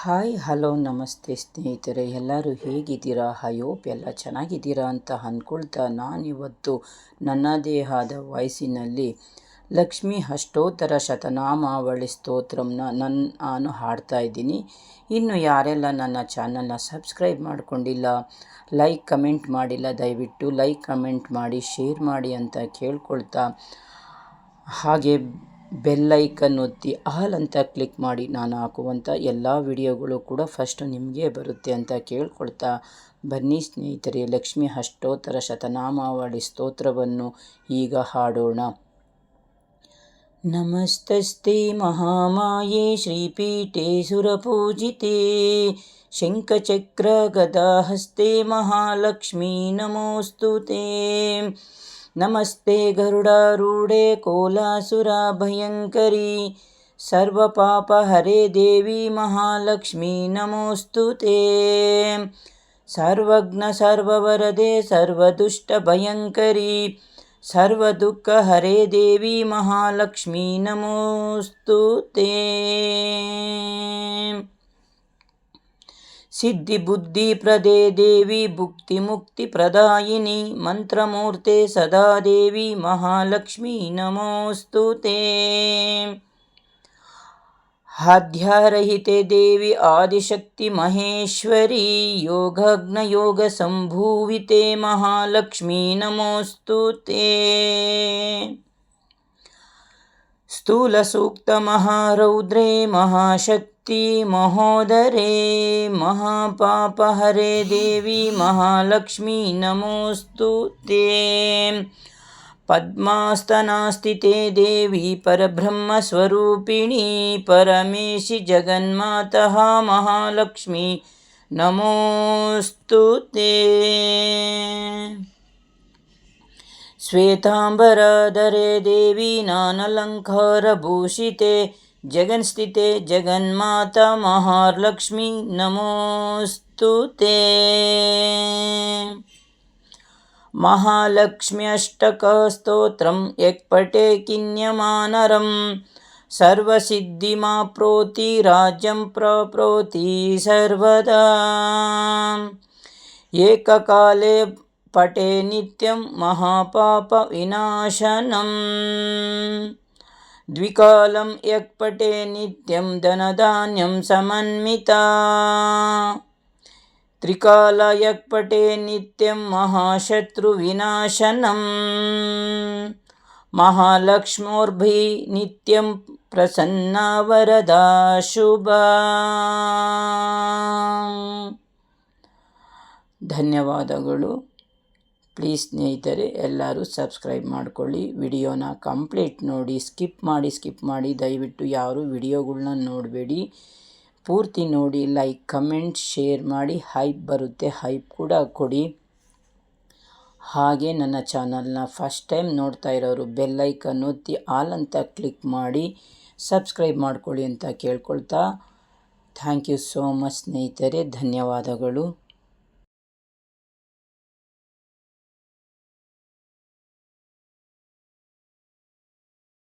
Hi hello ನಮಸ್ತೆ ಸ್ನೇಹಿತರೆ, ಎಲ್ಲರೂ ಹೇಗಿದ್ದೀರಾ? ಐ ಹೋಪ್ ಎಲ್ಲ ಚೆನ್ನಾಗಿದ್ದೀರಾ ಅಂತ ಅಂದ್ಕೊಳ್ತಾ ನಾನಿವತ್ತು ನನ್ನದೇ ಆದ ವಾಯ್ಸಿನಲ್ಲಿ ಲಕ್ಷ್ಮೀ ಅಷ್ಟೋತ್ತರ ಶತನಾಮಾವಳಿ ಸ್ತೋತ್ರಂನ ನಾನು ಹಾಡ್ತಾ ಇದ್ದೀನಿ. ಇನ್ನು ಯಾರೆಲ್ಲ ನನ್ನ ಚಾನಲ್ನ ಸಬ್ಸ್ಕ್ರೈಬ್ ಮಾಡ್ಕೊಂಡಿಲ್ಲ, ಲೈಕ್ ಕಮೆಂಟ್ ಮಾಡಿಲ್ಲ, ದಯವಿಟ್ಟು ಲೈಕ್ ಕಮೆಂಟ್ ಮಾಡಿ ಶೇರ್ ಮಾಡಿ ಅಂತ ಕೇಳ್ಕೊಳ್ತಾ, ಹಾಗೆ ಬೆಲ್ಲೈಕನ್ ಒತ್ತಿ ಆಲ್ ಅಂತ ಕ್ಲಿಕ್ ಮಾಡಿ ನಾನು ಹಾಕುವಂಥ ಎಲ್ಲ ವಿಡಿಯೋಗಳು ಕೂಡ ಫಸ್ಟ್ ನಿಮಗೆ ಬರುತ್ತೆ ಅಂತ ಕೇಳ್ಕೊಳ್ತಾ, ಬನ್ನಿ ಸ್ನೇಹಿತರೆ, ಲಕ್ಷ್ಮೀ ಅಷ್ಟೋತ್ತರ ಶತನಾಮಾವಳಿ ಸ್ತೋತ್ರವನ್ನು ಈಗ ಹಾಡೋಣ. ನಮಸ್ತಸ್ತೆ ಮಹಾಮಾಯೆ ಶ್ರೀಪೀಠೆ ಸುರಪೂಜಿತೆ ಶಂಖಚಕ್ರ ಗದಾಹಸ್ತೆ ಮಹಾಲಕ್ಷ್ಮೀ ನಮೋಸ್ತುತೆ. ನಮಸ್ತೆ ಗರುಡಾರೂಢೆ ಕೋಲಾಸುರ ಭಯಂಕರಿ ಸರ್ವಪಾಪ ಹರೇ ದೇವಿ ಮಹಾಲಕ್ಷ್ಮೀ ನಮೋಸ್ತುತೆ. ಸರ್ವಜ್ಞ ಸರ್ವವರದೆ ಸರ್ವದುಷ್ಟ ಭಯಂಕರಿ ಸರ್ವದುಃಖ ಹರೇ ದೇವಿ ಮಹಾಲಕ್ಷ್ಮೀ ನಮೋಸ್ತುತೆ. ಸಿದ್ಧಿ ಬುದ್ಧಿ ಪ್ರದೇ ದೇವಿ ಭುಕ್ತಿ ಮುಕ್ತಿ ಪ್ರದಾಯಿನಿ ಮಂತ್ರಮೂರ್ತೆ ಸದಾ ದೇವಿ ಮಹಾಲಕ್ಷ್ಮೀ ನಮೋಸ್ತುತೆ. ಆದ್ಯರಹಿತೆ ದೇವಿ ಆದಿಶಕ್ತಿ ಮಹೇಶ್ವರಿ ಯೋಗಜ್ಞ ಯೋಗ ಸಂಭೂವಿತೆ ಮಹಾಲಕ್ಷ್ಮೀ ನಮೋಸ್ತುತೆ. ಸ್ಥೂಲ ಸೂಕ್ತ ಮಹಾರೌದ್ರೇ ಮಹಾಶಕ್ತಿ ಮಹೋದರೇ ಮಹಾಪಾಪ ಹರೇ ದೇವಿ ಮಹಾಲಕ್ಷ್ಮೀ ನಮೋಸ್ತುತೆ. ಪದ್ಮಾಸ್ತನಾಸ್ಥಿತೆ ದೇವಿ ಪರಬ್ರಹ್ಮ ಸ್ವರೂಪಿಣಿ ಪರಮೇಶಿ ಜಗನ್ಮಾತಃ ಮಹಾಲಕ್ಷ್ಮೀ ನಮೋಸ್ತುತೆ. ಶ್ವೇತಾಂಬರಧರೆ ದೇವಿ ನಾನಲಂಕಾರಭೂಷಿತೆ ಜಗನ್ಸ್ಥಿತೆ ಜಗನ್ಮಾತಾ ಮಹಾಲಕ್ಷ್ಮೀ ನಮೋಸ್ತುತೆ. ಮಹಾಲಕ್ಷ್ಮಿ ಅಷ್ಟಕ ಸ್ತೋತ್ರಂ ಯಕ್ ಪಠೆ ಕಿನ್ಯಮಾನರಂ ಸರ್ವಸಿದ್ಧಿಮಾಪ್ನೋತಿ ರಾಜ್ಯಂ ಪ್ರಾಪ್ನೋತಿ ಸರ್ವದಾ. ಏಕಕಾಲೇ ಪಠೆ ನಿತ್ಯಂ ಮಹಾಪಾಪ ವಿನಾಶನಂ ದ್ವಿಕಾಲಂ ಯಕ್ ಪಠೆ ನಿತ್ಯಂ ಧನಧಾನ್ಯಂ ಸಮನ್ವಿತಾ. ತ್ರಿಕಾಲ ಯಕ್ ಪಠೆ ನಿತ್ಯಂ ಮಹಾಶತ್ರು ವಿನಾಶನಂ ಮಹಾಲಕ್ಷ್ಮೋರ್ಭಿ ನಿತ್ಯಂ ಪ್ರಸನ್ನ ವರದಾ ಶುಭ. ಧನ್ಯವಾದಗಳು. ಪ್ಲೀಸ್ ಸ್ನೇಹಿತರೆ, ಎಲ್ಲರೂ ಸಬ್ಸ್ಕ್ರೈಬ್ ಮಾಡ್ಕೊಳ್ಳಿ. ವಿಡಿಯೋನ ಕಂಪ್ಲೀಟ್ ನೋಡಿ, ಸ್ಕಿಪ್ ಮಾಡಿ ದಯವಿಟ್ಟು ಯಾರು ವಿಡಿಯೋಗಳ್ನ ನೋಡಬೇಡಿ, ಪೂರ್ತಿ ನೋಡಿ. ಲೈಕ್ ಕಮೆಂಟ್ ಶೇರ್ ಮಾಡಿ, ಹೈಪ್ ಬರುತ್ತೆ ಹೈಪ್ ಕೂಡ ಕೊಡಿ. ಹಾಗೆ ನನ್ನ ಚಾನಲ್ನ ಫಸ್ಟ್ ಟೈಮ್ ನೋಡ್ತಾ ಇರೋರು ಬೆಲ್ಲೈಕನ್ ಒತ್ತಿ ಆಲ್ ಅಂತ ಕ್ಲಿಕ್ ಮಾಡಿ ಸಬ್ಸ್ಕ್ರೈಬ್ ಮಾಡ್ಕೊಳ್ಳಿ ಅಂತ ಕೇಳ್ಕೊಳ್ತಾ, ಥ್ಯಾಂಕ್ ಯು ಸೋ ಮಚ್ ಸ್ನೇಹಿತರೆ, ಧನ್ಯವಾದಗಳು.